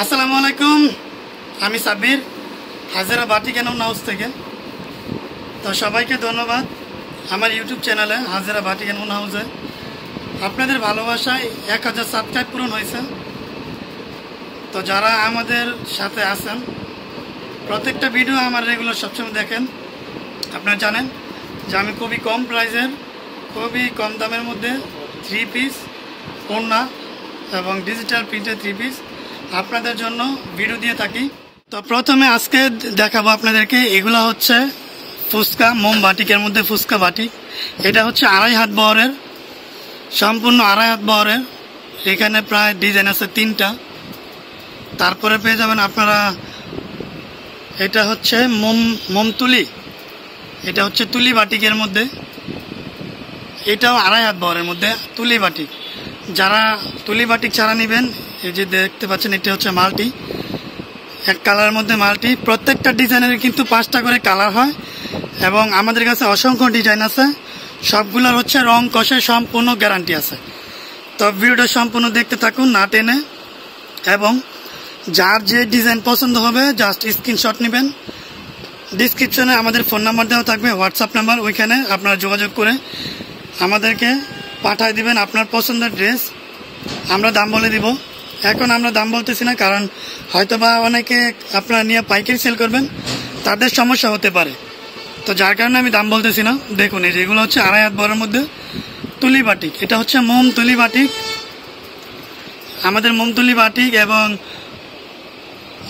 আসসালামু আলাইকুম, আমি সাব্বির হাজারা বাটিক এন্ড হাউস থেকে। তো সবাইকে ধন্যবাদ আমার ইউটিউব চ্যানেলে হাজারা বাটিক এন্ড হাউসে আপনাদের ভালোবাসায় 1000 সাবস্ক্রাইব পূরণ হয়েছে। তো যারা আমাদের সাথে আছেন, প্রত্যেকটা ভিডিও আমার রেগুলার সবসময় দেখেন। আপনারা জানেন যে আমি খুবই কম প্রাইসের, খুবই কম দামের মধ্যে 3 পিস ওড়না এবং ডিজিটাল প্রিন্টের 3 পিস আপনাদের জন্য ভিডিও দিয়ে থাকি। তো প্রথমে আজকে দেখাবো আপনাদেরকে, এগুলো হচ্ছে ফুচকা মোম বাটিকের মধ্যে ফুচকা বাটিক। এটা হচ্ছে 2.5 হাত বহরের, সম্পূর্ণ 2.5 হাত বহরের। এখানে প্রায় ডিজাইন আছে 3টা। তারপরে পেয়ে যাবেন আপনারা, এটা হচ্ছে মোম তুলি, এটা হচ্ছে তুলি বাটিকের মধ্যে, এটাও 2.5 হাত বহরের মধ্যে তুলি বাটিক। যারা তুলি বাটিক ছাড়া নেবেন, এই যে দেখতে পাচ্ছেন, এটা হচ্ছে মাল্টি, এক কালারের মধ্যে মাল্টি। প্রত্যেকটা ডিজাইনের কিন্তু 5টা করে কালার হয় এবং আমাদের কাছে অসংখ্য ডিজাইন আছে। সবগুলোর হচ্ছে রং কষে সম্পূর্ণ গ্যারান্টি আছে। তো ভিডিওটা সম্পূর্ণ দেখতে থাকুন না টেনে, এবং যার যে ডিজাইন পছন্দ হবে জাস্ট স্ক্রিনশট নেবেন। ডিসক্রিপশনে আমাদের ফোন নাম্বার দেওয়া থাকবে, হোয়াটসঅ্যাপ নাম্বার, ওইখানে আপনারা যোগাযোগ করে আমাদেরকে পাঠিয়ে দিবেন আপনার পছন্দের ড্রেস। আমরা দাম বলে দিব। এখন আমরা দাম বলতেছি না, কারণ হয়তোবা অনেকে আপনারা নিয়ে পাইকারি সেল করবেন, তাদের সমস্যা হতে পারে। তো যার কারণে আমি দাম বলতেছি না। দেখুন, এই যেগুলো হচ্ছে 2.5 হাত বহরের মধ্যে তুলি বাটিক। এটা হচ্ছে মোম তুলি বাটিক, আমাদের মোম তুলি বাটিক এবং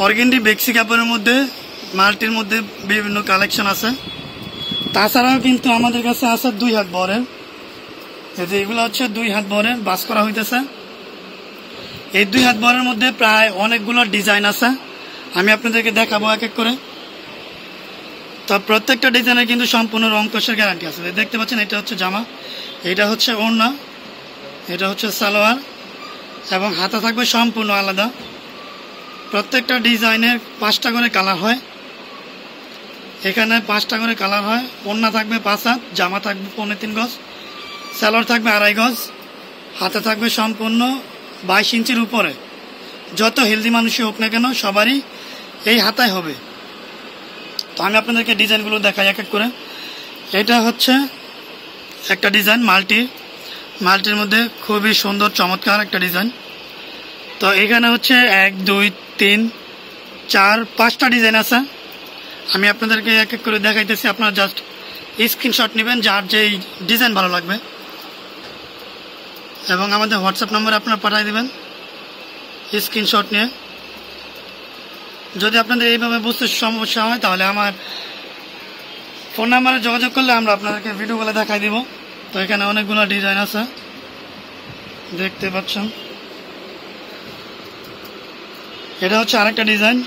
অর্গেন্ডি বেক্সি কাপড়ের মধ্যে মাল্টির মধ্যে বিভিন্ন কালেকশন আছে। তাছাড়াও কিন্তু আমাদের কাছে আছে 2 হাত বহরের। এগুলো হচ্ছে 2 হাত বহরের বাস করা হইতেছে। এই 2 হাত বহরের মধ্যে প্রায় অনেকগুলো ডিজাইন আছে, আমি আপনাদেরকে দেখাবো এক এক করে। তো প্রত্যেকটা ডিজাইনের কিন্তু সম্পূর্ণ রং কষের গ্যারান্টি আছে। দেখতে পাচ্ছেন, এটা হচ্ছে জামা, এটা হচ্ছে ওড়না, এটা হচ্ছে সালোয়ার, এবং হাতা থাকবে সম্পূর্ণ আলাদা। প্রত্যেকটা ডিজাইনের 5টা করে কালার হয়, এখানে 5টা করে কালার হয়। ওড়না থাকবে 5 হাত, জামা থাকবে 3.25 গজ, সালোয়ার থাকবে 2.5 গজ, হাতে থাকবে সম্পূর্ণ 22 ইঞ্চির উপরে। যত হেলদি মানুষই হোক না কেন, সবারই এই হাতায় হবে। তো আমি আপনাদেরকে ডিজাইনগুলো দেখাই এক এক করে। এটা হচ্ছে একটা ডিজাইন মাল্টির মধ্যে খুবই সুন্দর চমৎকার একটা ডিজাইন। তো এখানে হচ্ছে 1 2 3 4 5টা ডিজাইন আছে। আমি আপনাদেরকে এক এক করে দেখাইতেছি, আপনারা জাস্ট স্ক্রিনশট নেবেন যার যেই ডিজাইন ভালো লাগবে, এবং আমাদের হোয়াটসঅ্যাপ নম্বরে আপনারা পাঠিয়ে দেবেন স্ক্রিনশট নিয়ে। যদি আপনাদের এইভাবে বুঝতে সমস্যা হয়, তাহলে আমার ফোন নাম্বারে যোগাযোগ করলে আমরা আপনাদেরকে ভিডিওগুলো দেখাই দিব। তো এখানে অনেকগুলো ডিজাইন আছে, দেখতে পাচ্ছেন। এটা হচ্ছে আরেকটা ডিজাইন,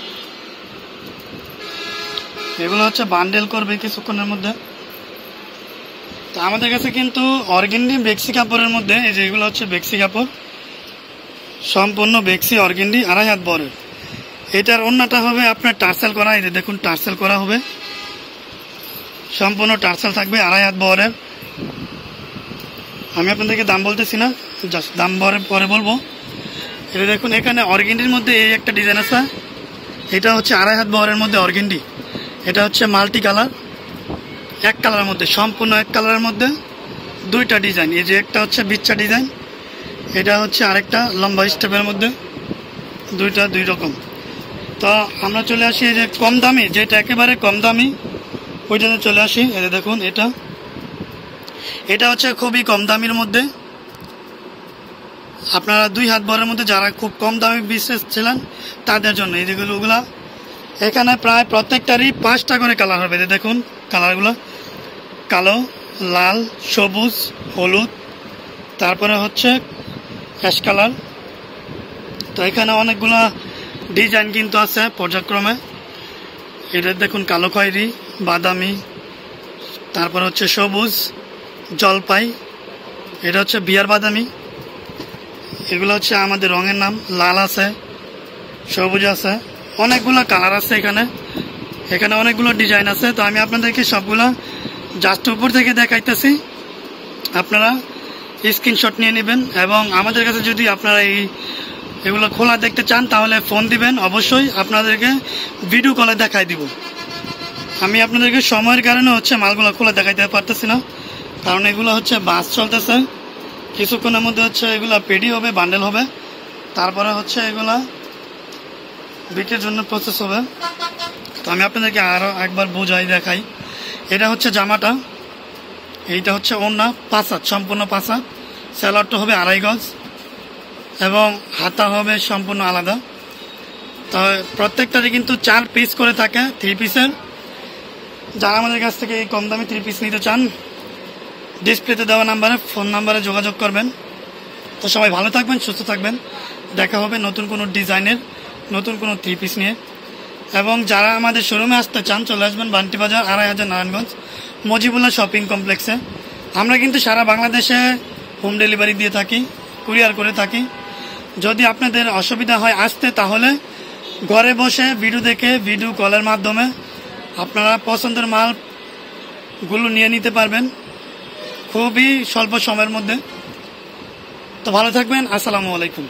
এগুলো হচ্ছে বান্ডেল করবে কিছুক্ষণের মধ্যে। তো আমাদের কাছে কিন্তু অর্গেন্ডি বেক্সি কাপড়ের মধ্যে, এই যে এগুলো হচ্ছে বেক্সি কাপড়, সম্পূর্ণ বেক্সি অর্গেন্ডি 2.5 হাত বহরের। এটার ওড়নাটা হবে আপনার টার্সেল করা, এই যে দেখুন টার্সেল করা হবে, সম্পূর্ণ টার্সেল থাকবে 2.5 হাত বহরের। আমি আপনাদেরকে দাম বলতেছি না, জাস্ট দাম পরে বলবো। এটা দেখুন, এখানে অর্গেন্ডির মধ্যে এই একটা ডিজাইন আছে, এটা হচ্ছে 2.5 হাত বহরের মধ্যে অর্গেন্ডি। এটা হচ্ছে মাল্টি কালার, এক কালারের মধ্যে, সম্পূর্ণ এক কালারের মধ্যে 2টা ডিজাইন। এই যে একটা হচ্ছে বিচ্ছা ডিজাইন, এটা হচ্ছে আরেকটা লম্বা স্টেপের মধ্যে, 2টা 2 রকম। তো আমরা চলে আসি এই যে কম দামি, যেটা একেবারে কম দামি, ওইটাতে চলে আসি। এই যে দেখুন, এটা হচ্ছে খুবই কম দামির মধ্যে। আপনারা 2 হাত বহরের মধ্যে যারা খুব কম দামি বিজনেস ছিলেন, তাদের জন্য এই যেগুলোগুলা। এখানে প্রায় প্রত্যেকটারই 5টা করে কালার হবে। দেখুন কালারগুলো, কালো, লাল, সবুজ, হলুদ, তারপরে হচ্ছে অ্যাশ কালার। তো এখানে অনেকগুলো ডিজাইন কিন্তু আছে পর্যায়ক্রমে। এটা দেখুন কালো খয়েরি, বাদামি, তারপরে হচ্ছে সবুজ, জলপাই, এটা হচ্ছে বিয়ার বাদামি। এগুলো হচ্ছে আমাদের রঙের নাম। লাল আছে, সবুজ আছে, অনেকগুলো কালার আছে এখানে অনেকগুলো ডিজাইন আছে। তো আমি আপনাদেরকে সবগুলো জাস্ট উপর থেকে দেখাইতেছি, আপনারা স্ক্রিনশট নিয়ে নেবেন। এবং আমাদের কাছে যদি আপনারা এই এগুলো খোলা দেখতে চান তাহলে ফোন দিবেন, অবশ্যই আপনাদেরকে ভিডিও কলে দেখাই দিব। আমি আপনাদেরকে সময়ের কারণে মালগুলো খোলা দেখাইতে পারতেছি না, কারণ এগুলো বাস চলতেছে। কিছুক্ষণের মধ্যে এগুলা পেডি হবে, বান্ডেল হবে, তারপরে এগুলা বিক্রির জন্য প্রসেস হবে। তো আমি আপনাদেরকে আরও একবার বোঝাই দেখাই। এটা জামাটা, এইটা ওড়না, পাঁচাত, সম্পূর্ণ পাঁচাত। স্যালাডটা হবে 2.5 গজ এবং হাতা হবে সম্পূর্ণ আলাদা। তো প্রত্যেকটাতে কিন্তু 4 পিস করে থাকে, 3 পিসের। যারা আমাদের কাছ থেকে এই কম দামি 3 পিস নিতে চান, ডিসপ্লেতে দেওয়া নাম্বারে, ফোন নাম্বারে যোগাযোগ করবেন। তো সবাই ভালো থাকবেন, সুস্থ থাকবেন। দেখা হবে নতুন কোনো ডিজাইনের, নতুন কোনো 3 পিস নিয়ে। এবং যারা আমাদের শোরুমে আসতে চান, চলে আসবেন বান্টি বাজার, 2500 নারায়ণগঞ্জ, মজিবুল্লাহ শপিং কমপ্লেক্সে। আমরা কিন্তু সারা বাংলাদেশে হোম ডেলিভারি দিয়ে থাকি, কুরিয়ার করে থাকি। যদি আপনাদের অসুবিধা হয় আসতে, তাহলে ঘরে বসে ভিডিও দেখে, ভিডিও কলের মাধ্যমে আপনারা পছন্দের মালগুলো নিয়ে নিতে পারবেন খুবই স্বল্প সময়ের মধ্যে। তো ভালো থাকবেন, আসসালামু আলাইকুম।